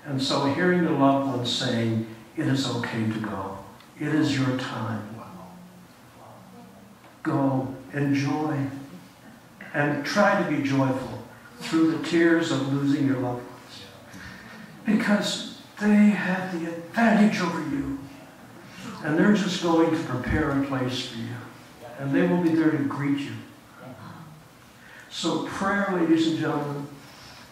And so hearing the loved ones saying, it is okay to go. It is your time. Go, enjoy, and try to be joyful through the tears of losing your loved ones. Because they have the advantage over you. And they're just going to prepare a place for you. And they will be there to greet you. So prayer, ladies and gentlemen,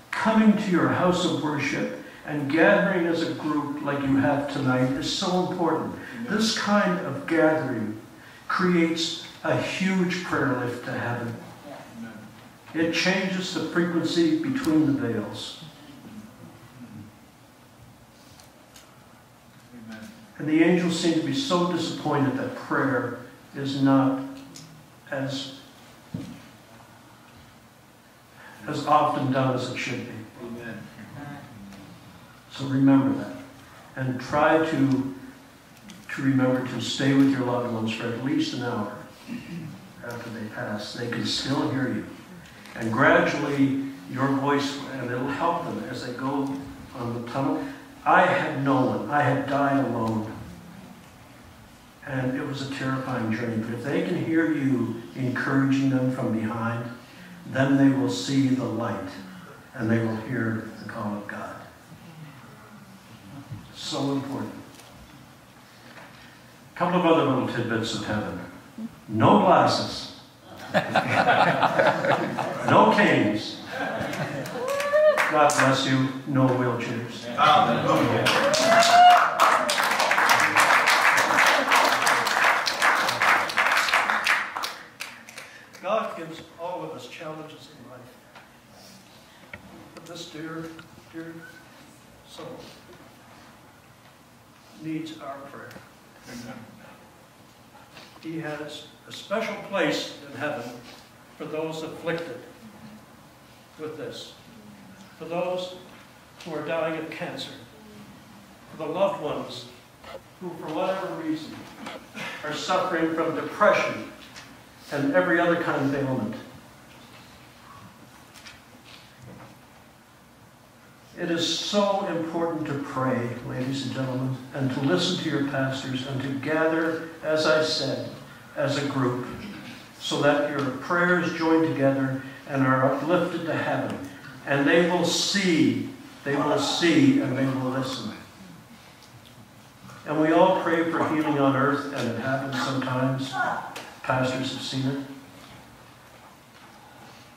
coming to your house of worship and gathering as a group like you have tonight is so important. This kind of gathering creates a huge prayer lift to heaven. It changes the frequency between the veils. And the angels seem to be so disappointed that prayer is not as often done as it should be. Amen. So remember that. And try to remember to stay with your loved ones for at least an hour after they pass. They can still hear you. And gradually, your voice, and it'll help them as they go on the tunnel. I had no one. I had died alone. And it was a terrifying journey. But if they can hear you encouraging them from behind, then they will see the light and they will hear the call of God. So important. A couple of other little tidbits of heaven. No glasses. No canes. God bless you. No wheelchairs. God gives all of us challenges in life. But this dear soul needs our prayer. He has a special place in heaven for those afflicted with this. For those who are dying of cancer. For the loved ones who, for whatever reason, are suffering from depression and every other kind of ailment. It is so important to pray, ladies and gentlemen, and to listen to your pastors and to gather, as I said, as a group, so that your prayers join together and are uplifted to heaven. And they will see, and they will listen. And we all pray for healing on earth, and it happens sometimes. Pastors have seen it.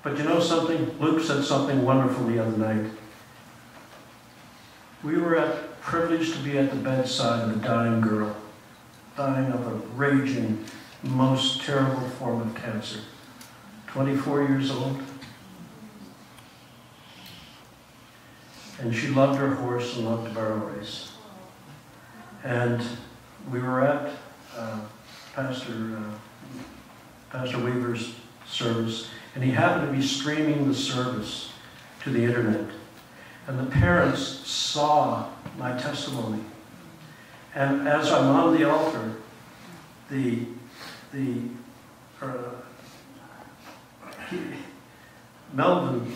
But you know something? Luke said something wonderful the other night. We were privileged to be at the bedside of a dying girl, dying of a raging, most terrible form of cancer. 24 years old. And she loved her horse and loved the barrel race. And we were at Pastor Weaver's service, and he happened to be streaming the service to the internet. And the parents saw my testimony. And as I'm on the altar,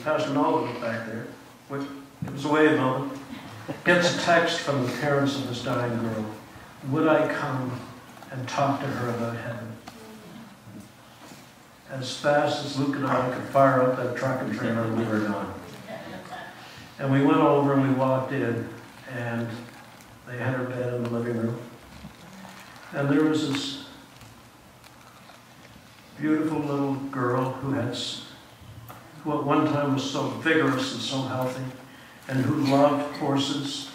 Pastor Melvin was back there. It was away, Melvin. Gets a text from the parents of this dying girl. Would I come and talk to her about heaven? As fast as Luke and I could fire up that truck and trailer, we were gone. And we went over and we walked in, and they had her bed in the living room. And there was this beautiful little girl who at one time was so vigorous and so healthy, and who loved horses,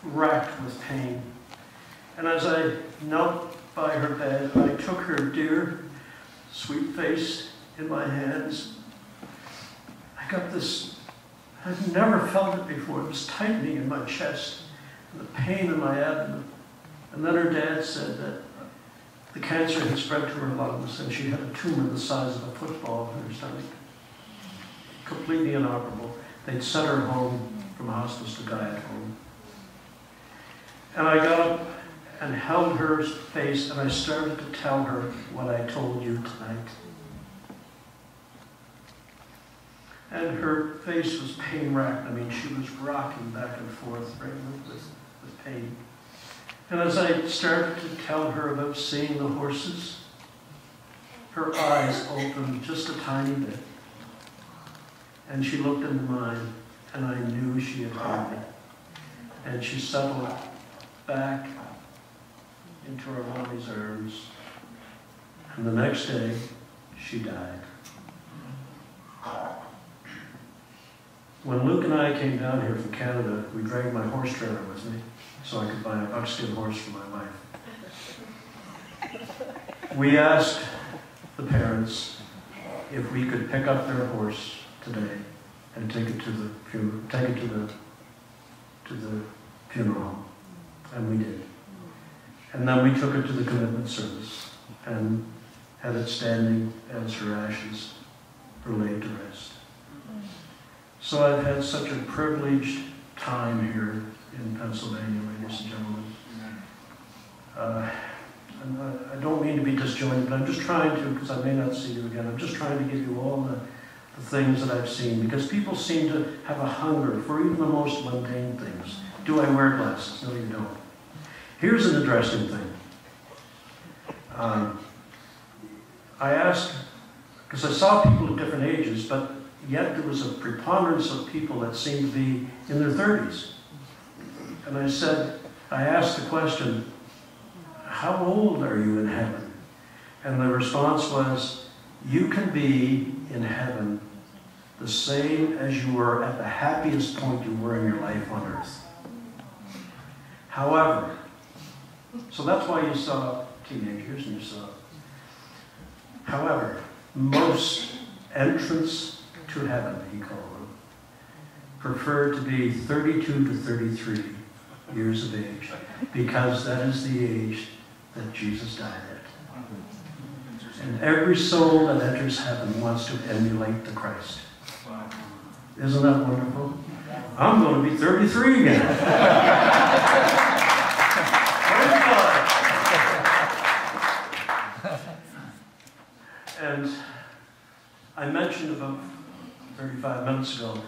racked with pain. And as I knelt by her bed, I took her dear, sweet face in my hands. I got this, I've never felt it before, this tightening in my chest, and the pain in my abdomen. And then her dad said that the cancer had spread to her lungs, and she had a tumor the size of a football in her stomach. Completely inoperable. They'd sent her home from hospice to die at home. And I got up and held her face, and I started to tell her what I told you tonight. And her face was pain-racked. I mean, she was rocking back and forth, right, with pain. And as I started to tell her about seeing the horses, her eyes opened just a tiny bit. And she looked into mine, and I knew she had heard me. And she settled back into her mommy's arms. And the next day, she died. When Luke and I came down here from Canada, we dragged my horse trailer with me so I could buy a buckskin horse for my wife. We asked the parents if we could pick up their horse today and take it to the funeral home, and we did. And then we took it to the commitment service and had it standing as her ashes were laid to rest. So I've had such a privileged time here in Pennsylvania, ladies and gentlemen. And I don't mean to be disjointed, but I'm just trying to, because I may not see you again, I'm just trying to give you all the things that I've seen, because people seem to have a hunger for even the most mundane things. Do I wear glasses? No, you don't. Here's an interesting thing. I asked, because I saw people of different ages, but yet there was a preponderance of people that seemed to be in their 30s. And I asked the question, how old are you in heaven? And the response was, you can be in heaven the same as you were at the happiest point you were in your life on earth. However, so that's why you saw teenagers and you saw. However, most entrants to heaven, he called them, prefer to be 32 to 33 years of age, because that is the age that Jesus died at. And every soul that enters heaven wants to emulate the Christ. Isn't that wonderful? I'm going to be 33 again. And I mentioned about 35 minutes ago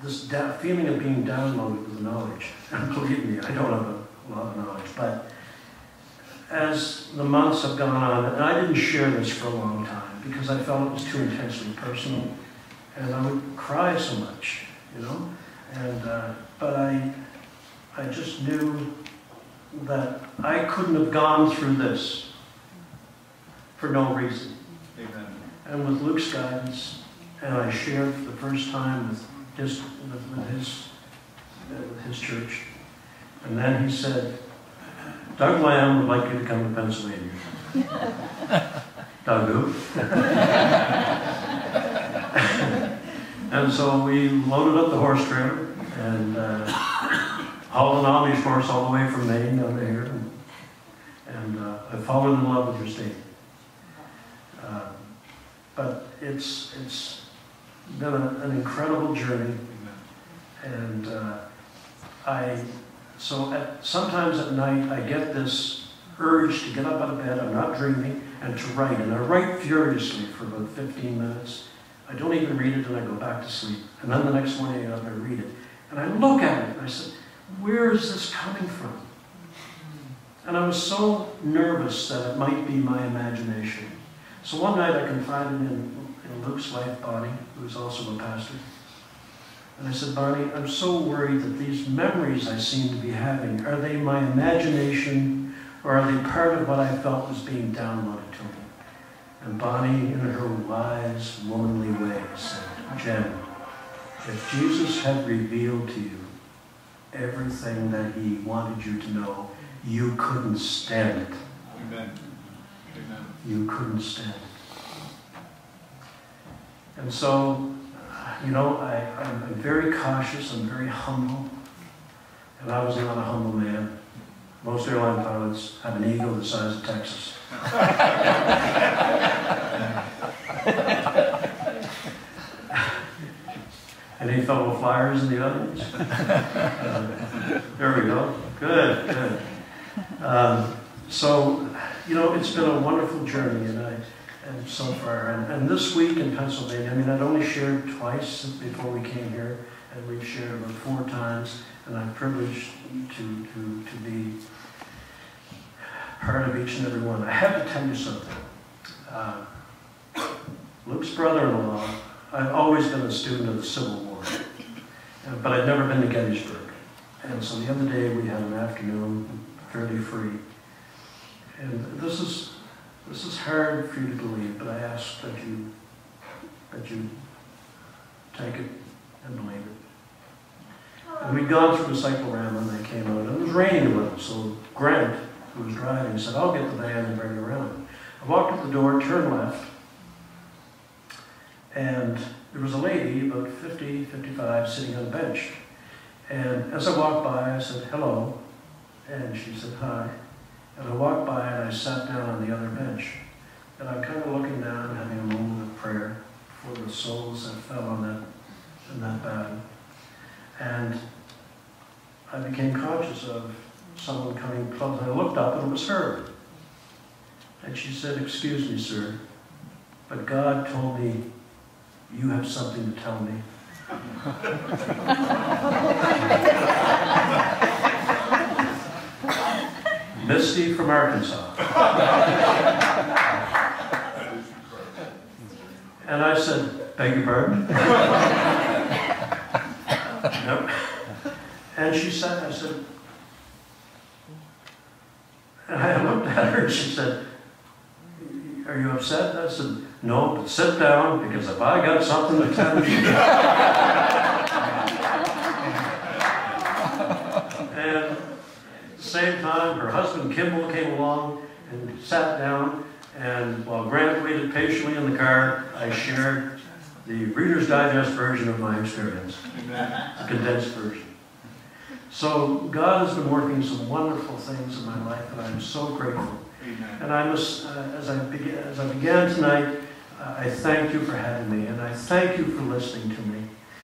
this feeling of being downloaded with knowledge. And believe me, I don't have a lot of knowledge, but as the months have gone on, and I didn't share this for a long time because I felt it was too intensely personal, and I would cry so much, you know. And but I just knew that I couldn't have gone through this for no reason. Amen. And with Luke's guidance, and I shared for the first time with his church, and then he said, Doug Lamb would like you to come to Pennsylvania. Doug who? And so we loaded up the horse trailer and hauled an Amish horse all the way from Maine down to here. And I've fallen in love with your state. But it's been an incredible journey. And sometimes at night I get this urge to get up out of bed, I'm not dreaming, and to write. And I write furiously for about 15 minutes. I don't even read it and I go back to sleep. And then the next morning I get up and I read it. And I look at it and I said, where is this coming from? And I was so nervous that it might be my imagination. So one night I confided in Luke's wife, Bonnie, who is also a pastor. And I said, Bonnie, I'm so worried that these memories I seem to be having, are they my imagination or are they part of what I felt was being downloaded to me? And Bonnie, in her wise, womanly way, said, Jen, if Jesus had revealed to you everything that he wanted you to know, you couldn't stand it. Amen. Amen. You couldn't stand it. And so, you know, I'm very cautious, I'm very humble, and I was not a humble man. Most airline pilots have an ego the size of Texas. Any fellow flyers in the audience? There we go. Good, good. So, you know, it's been a wonderful journey, and so far. And this week in Pennsylvania, I mean, I'd only shared twice before we came here, and we've shared about 4 times, and I'm privileged to be part of each and every one. I have to tell you something. Luke's brother-in-law, I've always been a student of the Civil War, but I'd never been to Gettysburg. And so the other day we had an afternoon fairly free. And this is hard for you to believe, but I ask that you take it and believe it. And we'd gone through the cyclorama and they came out, and it was raining a little, so Grant, who was driving, said, "I'll get the van and bring you around." I walked up the door, turned left, and there was a lady, about 50, 55, sitting on a bench. And as I walked by, I said, "Hello," and she said, "Hi." And I walked by and I sat down on the other bench. And I'm kind of looking down, having a moment of prayer for the souls that fell in that battle. And I became conscious of someone coming close. And I looked up and it was her. And she said, "Excuse me, sir, but God told me you have something to tell me." Misty from Arkansas. And I said, "Beg your pardon?" Nope. And she said, I said, and I looked at her and she said, "Are you upset?" I said, "No, but sit down, because if I got something to tell you." And at the same time, her husband Kimball came along and sat down, and while Grant waited patiently in the car, I shared the Reader's Digest version of my experience, a condensed version. So God has been working some wonderful things in my life, and I'm so grateful. Amen. And I must, as I began tonight, I thank you for having me, and I thank you for listening to me.